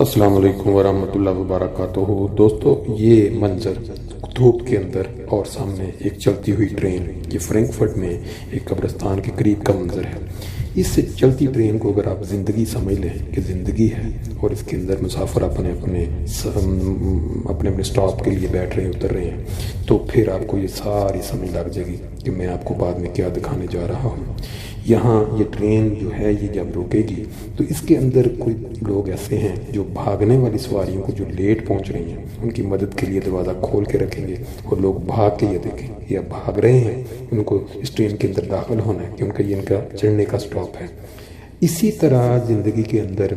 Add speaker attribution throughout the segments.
Speaker 1: السلام علیکم ورحمۃ اللہ وبرکاتہ۔ دوستو، یہ منظر دھوپ کے اندر اور سامنے ایک چلتی ہوئی ٹرین، یہ فرینکفرٹ میں ایک قبرستان کے قریب کا منظر ہے۔ اس چلتی ٹرین کو اگر آپ زندگی سمجھ لیں کہ زندگی ہے اور اس کے اندر مسافر اپنے اپنے سٹاپ کے لیے بیٹھ رہے ہیں، اتر رہے ہیں، تو پھر آپ کو یہ ساری سمجھ لگ جائے گی کہ میں آپ کو بعد میں کیا دکھانے جا رہا ہوں۔ یہاں یہ ٹرین جو ہے یہ جب رکے گی تو اس کے اندر کوئی لوگ ایسے ہیں جو بھاگنے والی سواریوں کو جو لیٹ پہنچ رہی ہیں ان کی مدد کے لیے دروازہ کھول کے رکھیں گے، اور لوگ بھاگ کے یہ دیکھیں یہ بھاگ رہے ہیں، ان کو اس ٹرین کے اندر داخل ہونا ہے کیونکہ یہ ان کا چڑھنے کا سٹاپ ہے۔ اسی طرح زندگی کے اندر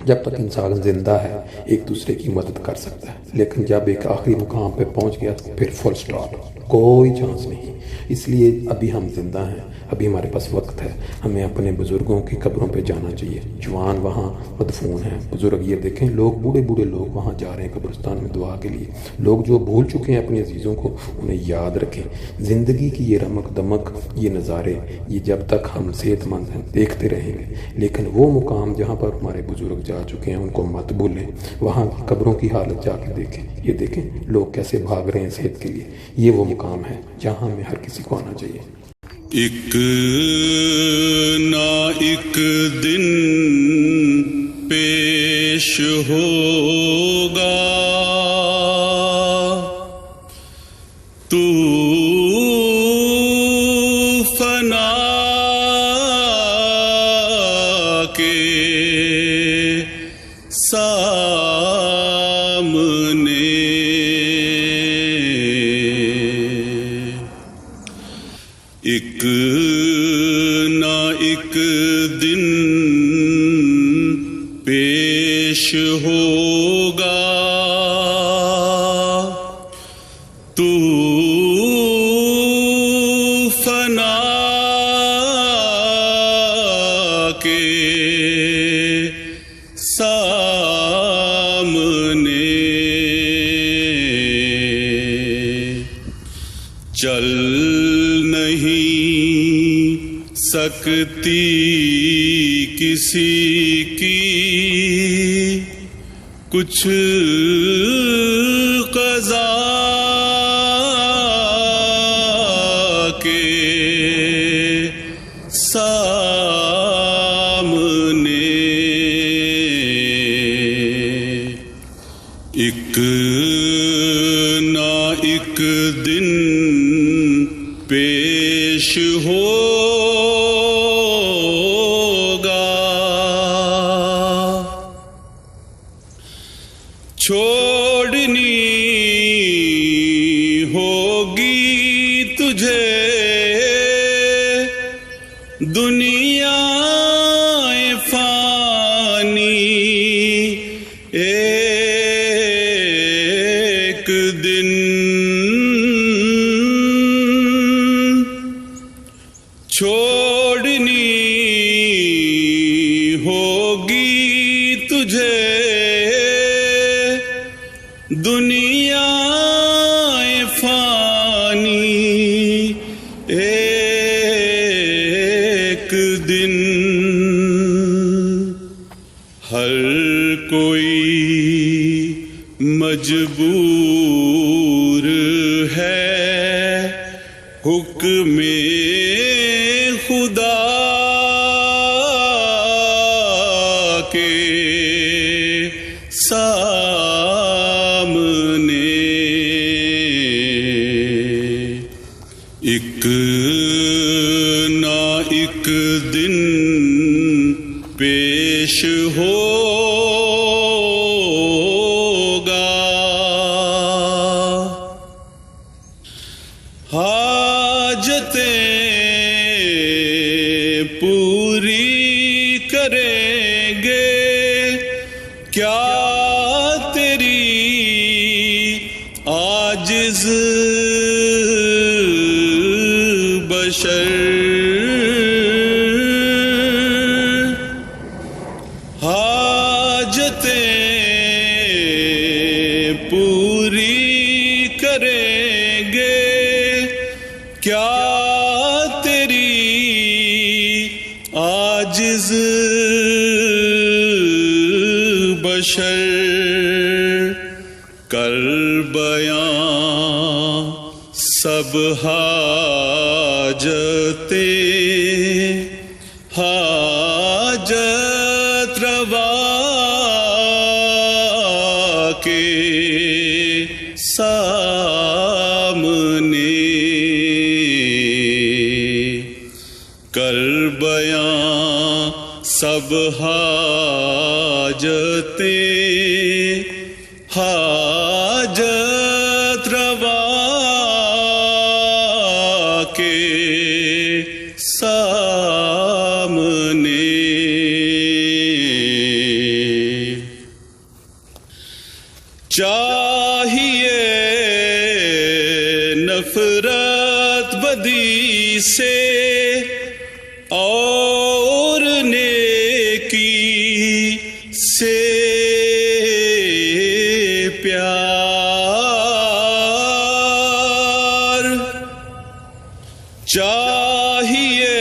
Speaker 1: جب تک انسان زندہ ہے ایک دوسرے کی مدد کر سکتا ہے، لیکن جب ایک آخری مقام پہ پہنچ گیا تو پھر فل سٹاپ، کوئی چانس نہیں۔ اس لیے ابھی ہم زندہ ہیں، ابھی ہمارے پاس وقت ہے، ہمیں اپنے بزرگوں کی قبروں پہ جانا چاہیے۔ جوان وہاں مدفون ہیں، بزرگ یہ دیکھیں، لوگ بوڑھے بوڑھے لوگ وہاں جا رہے ہیں قبرستان میں دعا کے لیے۔ لوگ جو بھول چکے ہیں اپنے عزیزوں کو انہیں یاد رکھیں۔ زندگی کی یہ رمق دمق، یہ نظارے، یہ جب تک ہم صحت مند ہیں دیکھتے رہیں گے، لیکن وہ مقام جہاں پر ہمارے بزرگ جا چکے ہیں ان کو مت بھولیں۔ وہاں کی قبروں کی حالت جا کے دیکھیں، یہ دیکھیں لوگ کیسے بھاگ رہے ہیں صحت کے لیے۔ یہ وہ مقام ہے جہاں ہمیں ہر کسی کو آنا چاہیے۔
Speaker 2: ایک نہ ایک دن پیش ہوگا، تو فنا کے سامنے ایک نہ ایک دن پیش ہوگا، تو فنا کے سامنے چل نہیں سکتی کسی کی کچھ قضا کے سامنے ایک نہ ایک دن پیش ہوگا، چھوڑنی ہوگی تجھے دنیا فانی، ایک دن چھوڑنی ہوگی تجھے دنیا فانی، ایک دن ہر کوئی مجبور ہے حکم خدا کے سامنے، ایک نہ ایک دن پیش ہوگا۔ حاجتیں پوری کریں گے کیا تیری عاجز بشر، حاجتیں پوری کریں گے کیا تیری عاجز بشر کر بیاں سب حاجتیں حاجت روا کے سامنے کر بیاں سب حاجتیں حاجت روا کے سامنے چاہیے نفرت بدی سے اور نیکی سے پیار چاہیے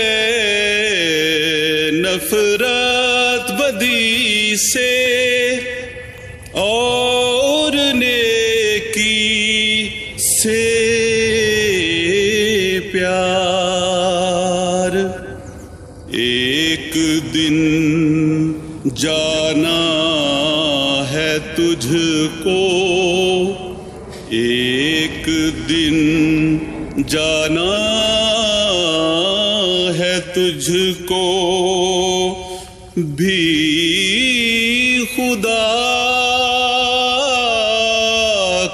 Speaker 2: نفرت بدی سے اور نیکی سے پیار ایک دن جانا ہے تجھ کو ایک دن جانا ہے تجھ کو بھی خدا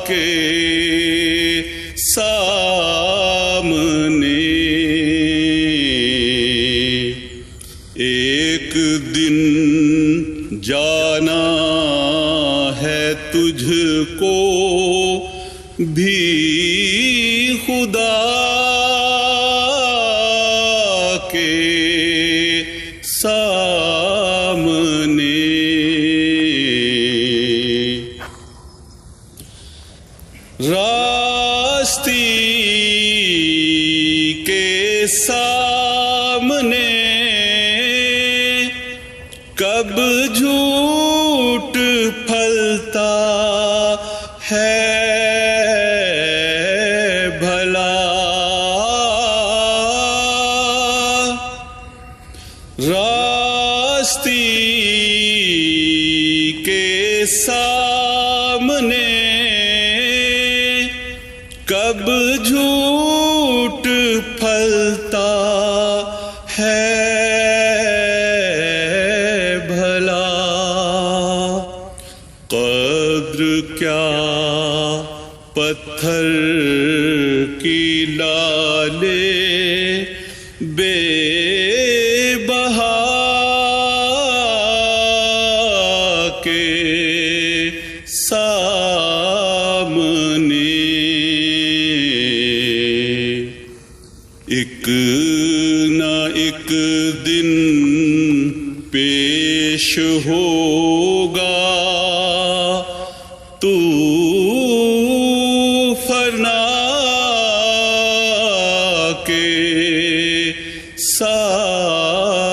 Speaker 2: کے سامنے ایک دن جانا ہے تجھ کو بھی خدا کے سامنے راستی کے سامنے کب جھوٹ پھلتا ہے بھلا راستی کے سامنے کب جھوٹ پھلتا ہے بھلا قدر کیا پتھر کی لالے بے بہا کے سامنے ایک نہ ایک دن پیش ہوگا تو فرنا کے سامنے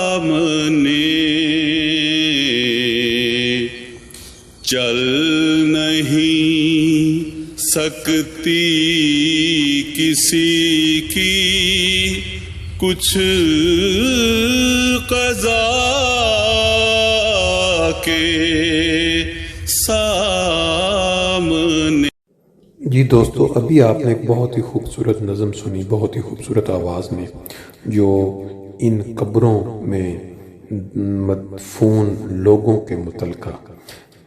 Speaker 2: چل نہیں سکتی کسی کی کچھ قضا کے سامنے.
Speaker 1: جی دوستو، ابھی آپ نے ایک بہت ہی خوبصورت نظم سنی، بہت ہی خوبصورت آواز میں، جو ان قبروں میں مدفون لوگوں کے متعلقہ.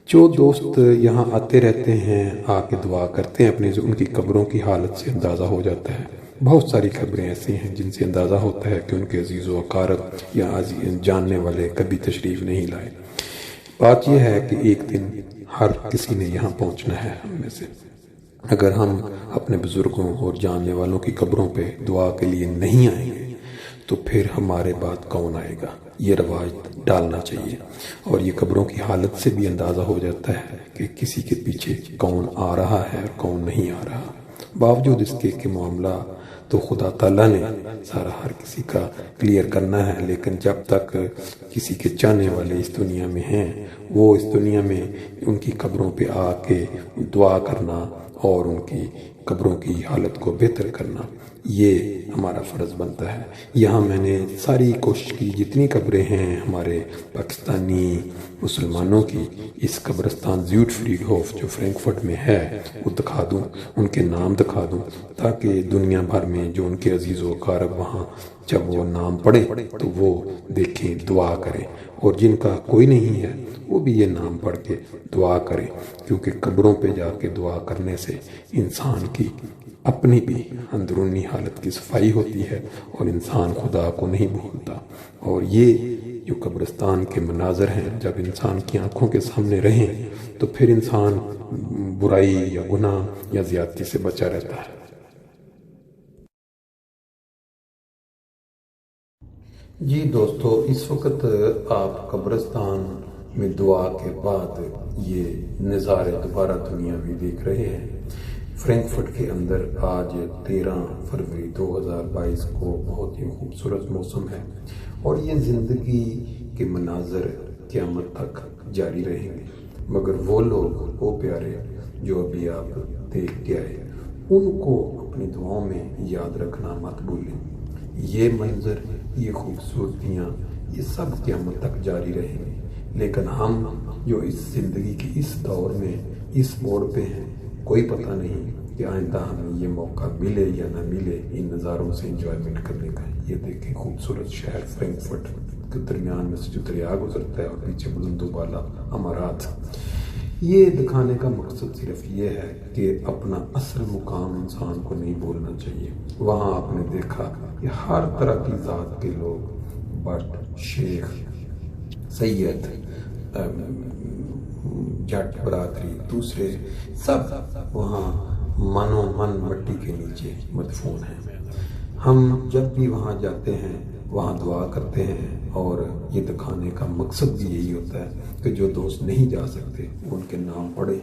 Speaker 1: جو دوست یہاں آتے رہتے ہیں، آ کے دعا کرتے ہیں اپنی، ان کی قبروں کی حالت سے اندازہ ہو جاتا ہے. بہت ساری خبریں ایسی ہیں جن سے اندازہ ہوتا ہے کہ ان کے عزیز و اقارب یا جاننے والے کبھی تشریف نہیں لائے. بات یہ ہے کہ ایک دن ہر کسی نے یہاں پہنچنا ہے. ہم میں سے اگر ہم اپنے بزرگوں اور جاننے والوں کی قبروں پہ دعا کے لیے نہیں آئیں گے تو پھر ہمارے بعد کون آئے گا؟ یہ رواج ڈالنا چاہیے. اور یہ قبروں کی حالت سے بھی اندازہ ہو جاتا ہے کہ کسی کے پیچھے کون آ رہا ہے اور کون نہیں آ رہا. باوجود اس کے کہ معاملہ تو خدا تعالیٰ نے سارا ہر کسی کا کلیئر کرنا ہے، لیکن جب تک کسی کے چاہنے والے اس دنیا میں ہیں، وہ اس دنیا میں ان کی قبروں پہ آ کے دعا کرنا اور ان کی قبروں کی حالت کو بہتر کرنا، یہ ہمارا فرض بنتا ہے۔ یہاں میں نے ساری کوشش کی، جتنی قبریں ہیں ہمارے پاکستانی مسلمانوں کی، اس قبرستان زیوٹ فریڈ ہوف جو فرینکفرٹ میں ہے وہ دکھا دوں، ان کے نام دکھا دوں، تاکہ دنیا بھر میں جو ان کے عزیز و اقارب وہاں جب وہ نام پڑھیں تو وہ دیکھیں، دعا کریں، اور جن کا کوئی نہیں ہے وہ بھی یہ نام پڑھ کے دعا کریں، کیونکہ قبروں پہ جا کے دعا کرنے سے انسان کی اپنی بھی اندرونی حالت کی صفائی ہوتی ہے اور انسان خدا کو نہیں بھولتا۔ اور یہ جو قبرستان کے مناظر ہیں جب انسان کی آنکھوں کے سامنے رہیں تو پھر انسان برائی یا گناہ یا زیادتی سے بچا رہتا ہے۔ جی دوستو، اس وقت آپ قبرستان میں دعا کے بعد یہ نظارے دوبارہ دنیاوی دیکھ رہے ہیں۔ فرینکفرٹ کے اندر آج 13 فروری 2022 کو بہت ہی خوبصورت موسم ہے، اور یہ زندگی کے مناظر قیامت تک جاری رہیں گے، مگر وہ لوگ، وہ پیارے جو ابھی آپ دیکھ کے آئے، ان کو اپنی دعاؤں میں یاد رکھنا مت بھولیں۔ یہ منظر، یہ خوبصورتیاں، یہ سب قیامت تک جاری رہیں گے، لیکن ہم جو اس زندگی کی اس دور میں اس موڑ پہ ہیں، کوئی پتہ نہیں کہ آئندہ ہمیں یہ موقع ملے یا نہ ملے ان نظاروں سے انجوائمنٹ کرنے کا۔ یہ دیکھیں خوبصورت شہر فرینکفرٹ کے درمیان میں سے جو دریا گزرتا ہے اور پیچھے بلند و بالا عمارات۔ یہ دکھانے کا مقصد صرف یہ ہے کہ اپنا اصل مقام انسان کو نہیں بولنا چاہیے۔ وہاں آپ نے دیکھا کہ ہر طرح کی ذات کے لوگ، بٹ، شیخ، سید، جٹ برادری، دوسرے سب وہاں منو من مٹی کے نیچے مدفون ہیں۔ ہم جب بھی وہاں جاتے ہیں وہاں دعا کرتے ہیں، اور یہ دکھانے کا مقصد بھی یہی ہوتا ہے کہ جو دوست نہیں جا سکتے ان کے نام پڑھیں